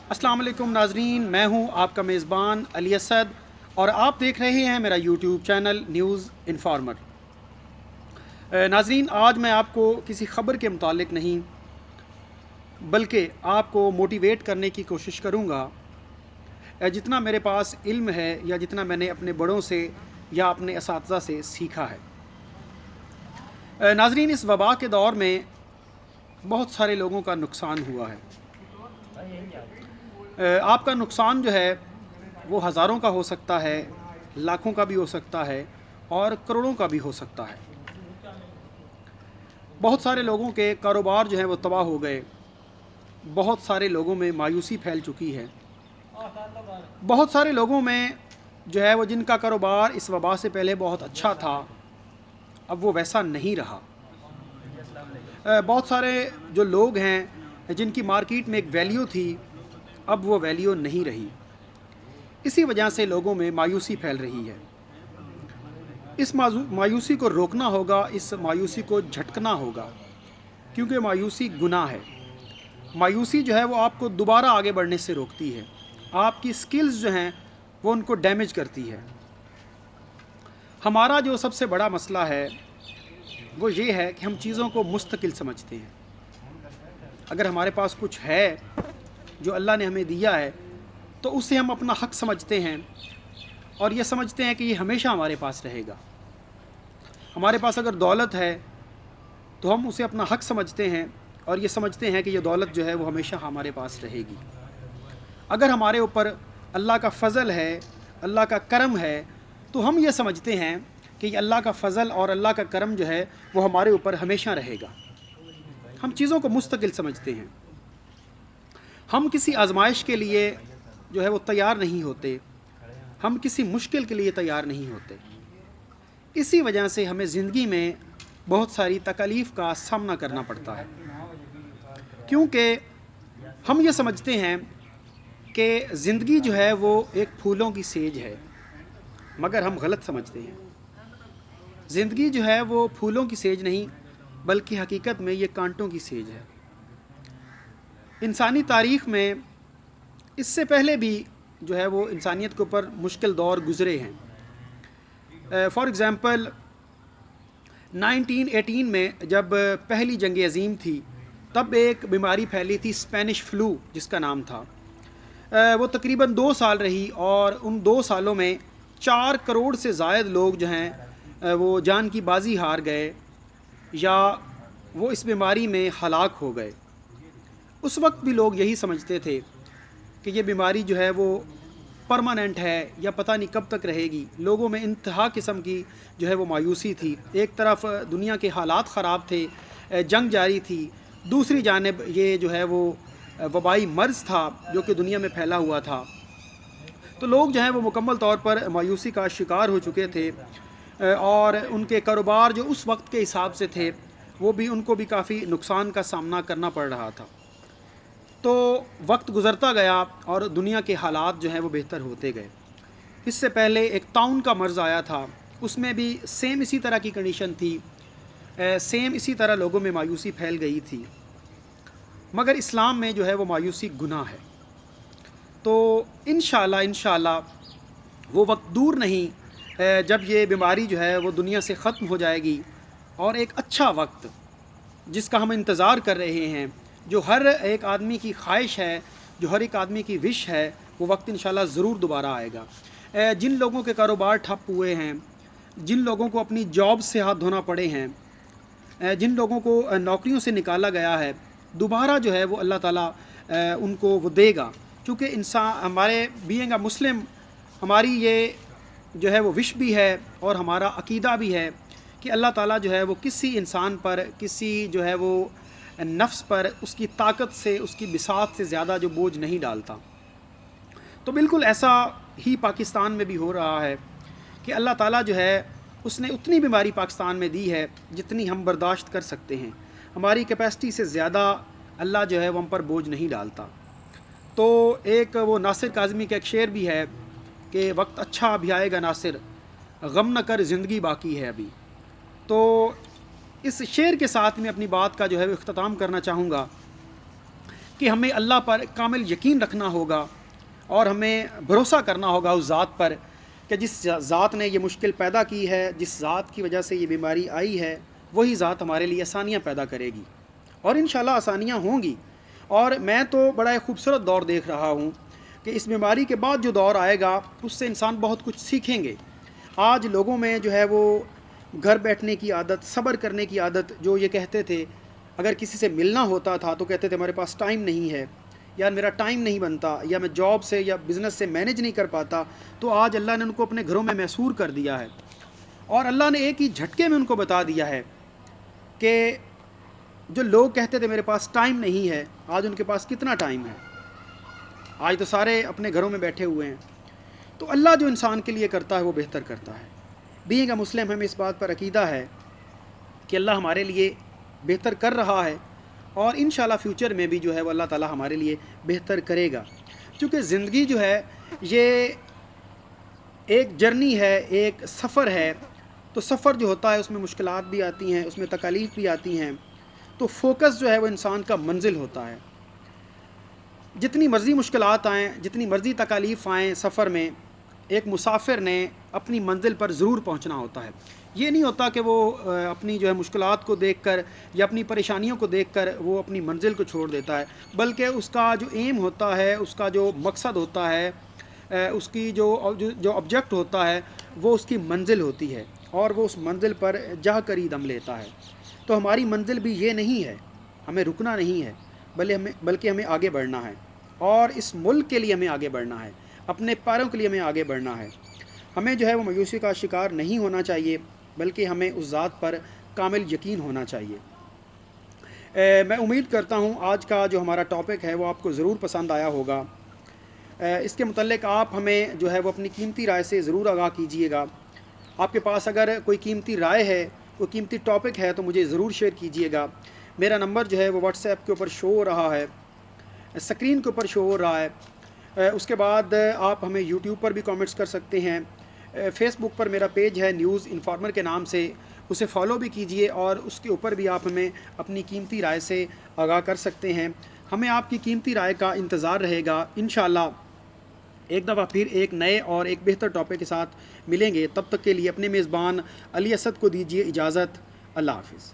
السلام علیکم ناظرین، میں ہوں آپ کا میزبان علی اسد اور آپ دیکھ رہے ہیں میرا یوٹیوب چینل نیوز انفارمر۔ ناظرین، آج میں آپ کو کسی خبر کے متعلق نہیں بلکہ آپ کو موٹیویٹ کرنے کی کوشش کروں گا۔ جتنا میرے پاس علم ہے یا جتنا میں نے اپنے بڑوں سے یا اپنے اساتذہ سے سیکھا ہے۔ ناظرین، اس وبا کے دور میں بہت سارے لوگوں کا نقصان ہوا ہے۔ آپ کا نقصان جو ہے وہ ہزاروں کا ہو سکتا ہے، لاکھوں کا بھی ہو سکتا ہے اور کروڑوں کا بھی ہو سکتا ہے۔ بہت سارے لوگوں کے کاروبار جو ہیں وہ تباہ ہو گئے، بہت سارے لوگوں میں مایوسی پھیل چکی ہے، بہت سارے لوگوں میں جو ہے وہ جن کا کاروبار اس وبا سے پہلے بہت اچھا تھا اب وہ ویسا نہیں رہا۔ بہت سارے جو لوگ ہیں جن کی مارکیٹ میں ایک ویلیو تھی اب وہ ویلیو نہیں رہی۔ اسی وجہ سے لوگوں میں مایوسی پھیل رہی ہے۔ اس مایوسی کو روکنا ہوگا، اس مایوسی کو جھٹکنا ہوگا، کیونکہ مایوسی گناہ ہے۔ مایوسی جو ہے وہ آپ کو دوبارہ آگے بڑھنے سے روکتی ہے، آپ کی سکلز جو ہیں وہ ان کو ڈیمیج کرتی ہے۔ ہمارا جو سب سے بڑا مسئلہ ہے وہ یہ ہے کہ ہم چیزوں کو مستقل سمجھتے ہیں۔ اگر ہمارے پاس کچھ ہے جو اللہ نے ہمیں دیا ہے تو اسے ہم اپنا حق سمجھتے ہیں اور یہ سمجھتے ہیں کہ یہ ہمیشہ ہمارے پاس رہے گا۔ ہمارے پاس اگر دولت ہے تو ہم اسے اپنا حق سمجھتے ہیں اور یہ سمجھتے ہیں کہ یہ دولت جو ہے وہ ہمیشہ ہمارے پاس رہے گی۔ اگر ہمارے اوپر اللہ کا فضل ہے، اللہ کا کرم ہے، تو ہم یہ سمجھتے ہیں کہ یہ اللہ کا فضل اور اللہ کا کرم جو ہے وہ ہمارے اوپر ہمیشہ رہے گا۔ ہم چیزوں کو مستقل سمجھتے ہیں۔ ہم کسی آزمائش کے لیے جو ہے وہ تیار نہیں ہوتے، ہم کسی مشکل کے لیے تیار نہیں ہوتے۔ اسی وجہ سے ہمیں زندگی میں بہت ساری تکالیف کا سامنا کرنا پڑتا ہے، کیونکہ ہم یہ سمجھتے ہیں کہ زندگی جو ہے وہ ایک پھولوں کی سیج ہے، مگر ہم غلط سمجھتے ہیں۔ زندگی جو ہے وہ پھولوں کی سیج نہیں بلکہ حقیقت میں یہ کانٹوں کی سیج ہے۔ انسانی تاریخ میں اس سے پہلے بھی جو ہے وہ انسانیت کے اوپر مشکل دور گزرے ہیں۔ فار ایگزامپل 1918 میں جب پہلی جنگ عظیم تھی تب ایک بیماری پھیلی تھی، اسپینش فلو جس کا نام تھا۔ وہ تقریباً 2 سال رہی اور ان 2 سالوں میں 4 کروڑ سے زائد لوگ جو ہیں وہ جان کی بازی ہار گئے یا وہ اس بیماری میں ہلاک ہو گئے۔ اس وقت بھی لوگ یہی سمجھتے تھے کہ یہ بیماری جو ہے وہ پرماننٹ ہے یا پتہ نہیں کب تک رہے گی۔ لوگوں میں انتہا قسم کی جو ہے وہ مایوسی تھی۔ ایک طرف دنیا کے حالات خراب تھے، جنگ جاری تھی، دوسری جانب یہ جو ہے وہ وبائی مرض تھا جو کہ دنیا میں پھیلا ہوا تھا۔ تو لوگ جو ہیں وہ مکمل طور پر مایوسی کا شکار ہو چکے تھے اور ان کے کاروبار جو اس وقت کے حساب سے تھے وہ بھی ان کو بھی کافی نقصان کا سامنا کرنا پڑ رہا تھا۔ تو وقت گزرتا گیا اور دنیا کے حالات جو ہیں وہ بہتر ہوتے گئے۔ اس سے پہلے ایک طاعون کا مرض آیا تھا، اس میں بھی سیم اسی طرح کی کنڈیشن تھی، سیم اسی طرح لوگوں میں مایوسی پھیل گئی تھی، مگر اسلام میں جو ہے وہ مایوسی گناہ ہے۔ تو انشاءاللہ وہ وقت دور نہیں جب یہ بیماری جو ہے وہ دنیا سے ختم ہو جائے گی اور ایک اچھا وقت جس کا ہم انتظار کر رہے ہیں، جو ہر ایک آدمی کی خواہش ہے، جو ہر ایک آدمی کی وش ہے، وہ وقت انشاءاللہ ضرور دوبارہ آئے گا۔ جن لوگوں کے کاروبار ٹھپ ہوئے ہیں، جن لوگوں کو اپنی جاب سے ہاتھ دھونا پڑے ہیں، جن لوگوں کو نوکریوں سے نکالا گیا ہے، دوبارہ جو ہے وہ اللہ تعالیٰ ان کو وہ دے گا، کیونکہ انسان ہمارے بینگ اے مسلم ہماری یہ جو ہے وہ وش بھی ہے اور ہمارا عقیدہ بھی ہے کہ اللہ تعالیٰ جو ہے وہ کسی انسان پر، کسی جو ہے وہ نفس پر اس کی طاقت سے، اس کی بساط سے زیادہ جو بوجھ نہیں ڈالتا۔ تو بالکل ایسا ہی پاکستان میں بھی ہو رہا ہے کہ اللہ تعالیٰ جو ہے اس نے اتنی بیماری پاکستان میں دی ہے جتنی ہم برداشت کر سکتے ہیں، ہماری کیپیسٹی سے زیادہ اللہ جو ہے وہ ہم پر بوجھ نہیں ڈالتا۔ تو ایک وہ ناصر کاظمی کا ایک شعر بھی ہے کہ وقت اچھا ابھی آئے گا ناصر، غم نہ کر زندگی باقی ہے ابھی۔ تو اس شعر کے ساتھ میں اپنی بات کا جو ہے وہ اختتام کرنا چاہوں گا کہ ہمیں اللہ پر کامل یقین رکھنا ہوگا اور ہمیں بھروسہ کرنا ہوگا اس ذات پر کہ جس ذات نے یہ مشکل پیدا کی ہے، جس ذات کی وجہ سے یہ بیماری آئی ہے، وہی ذات ہمارے لیے آسانیاں پیدا کرے گی، اور انشاءاللہ آسانیاں ہوں گی۔ اور میں تو بڑا ایک خوبصورت دور دیکھ رہا ہوں کہ اس بیماری کے بعد جو دور آئے گا اس سے انسان بہت کچھ سیکھیں گے۔ آج لوگوں میں جو ہے وہ گھر بیٹھنے کی عادت، صبر کرنے کی عادت، جو یہ کہتے تھے اگر کسی سے ملنا ہوتا تھا تو کہتے تھے ہمارے پاس ٹائم نہیں ہے، یا میرا ٹائم نہیں بنتا، یا میں جاب سے یا بزنس سے مینیج نہیں کر پاتا، تو آج اللہ نے ان کو اپنے گھروں میں محصور کر دیا ہے، اور اللہ نے ایک ہی جھٹکے میں ان کو بتا دیا ہے کہ جو لوگ کہتے تھے میرے پاس ٹائم نہیں ہے، آج ان کے پاس کتنا ٹائم ہے۔ آج تو سارے اپنے گھروں میں بیٹھے ہوئے ہیں۔ تو اللہ جو انسان کے لیے کرتا ہے وہ بہتر کرتا ہے۔ بینگ اے مسلم ہمیں اس بات پر عقیدہ ہے کہ اللہ ہمارے لیے بہتر کر رہا ہے، اور انشاءاللہ فیوچر میں بھی جو ہے وہ اللہ تعالی ہمارے لیے بہتر کرے گا، کیونکہ زندگی جو ہے یہ ایک جرنی ہے، ایک سفر ہے۔ تو سفر جو ہوتا ہے اس میں مشکلات بھی آتی ہیں، اس میں تکالیف بھی آتی ہیں، تو فوکس جو ہے وہ انسان کا منزل ہوتا ہے۔ جتنی مرضی مشکلات آئیں، جتنی مرضی تکالیف آئیں سفر میں، ایک مسافر نے اپنی منزل پر ضرور پہنچنا ہوتا ہے۔ یہ نہیں ہوتا کہ وہ اپنی جو ہے مشکلات کو دیکھ کر یا اپنی پریشانیوں کو دیکھ کر وہ اپنی منزل کو چھوڑ دیتا ہے، بلکہ اس کا جو ایم ہوتا ہے، اس کا جو مقصد ہوتا ہے، اس کی جو آبجیکٹ ہوتا ہے، وہ اس کی منزل ہوتی ہے، اور وہ اس منزل پر جا کر ہی دم لیتا ہے۔ تو ہماری منزل بھی یہ نہیں ہے، ہمیں رکنا نہیں ہے، بلکہ ہمیں آگے بڑھنا ہے، اور اس ملک کے لیے ہمیں آگے بڑھنا ہے، اپنے پیروں کے لیے ہمیں آگے بڑھنا ہے۔ ہمیں جو ہے وہ مایوسی کا شکار نہیں ہونا چاہیے، بلکہ ہمیں اس ذات پر کامل یقین ہونا چاہیے۔ میں امید کرتا ہوں آج کا جو ہمارا ٹاپک ہے وہ آپ کو ضرور پسند آیا ہوگا۔ اس کے متعلق آپ ہمیں جو ہے وہ اپنی قیمتی رائے سے ضرور آگاہ کیجیے گا۔ آپ کے پاس اگر کوئی قیمتی رائے ہے، کوئی قیمتی ٹاپک ہے، تو مجھے ضرور شیئر کیجیے گا۔ میرا نمبر جو ہے وہ واٹس ایپ کے اوپر شو ہو رہا ہے، اسکرین کے اوپر شو ہو رہا ہے۔ اس کے بعد آپ ہمیں یوٹیوب پر بھی کامنٹس کر سکتے ہیں۔ فیس بک پر میرا پیج ہے نیوز انفارمر کے نام سے، اسے فالو بھی کیجیے، اور اس کے اوپر بھی آپ ہمیں اپنی قیمتی رائے سے آگاہ کر سکتے ہیں۔ ہمیں آپ کی قیمتی رائے کا انتظار رہے گا۔ انشاءاللہ ایک دفعہ پھر ایک نئے اور ایک بہتر ٹاپک کے ساتھ ملیں گے۔ تب تک کے لیے اپنے میزبان علی اسد کو دیجیے اجازت۔ اللہ حافظ۔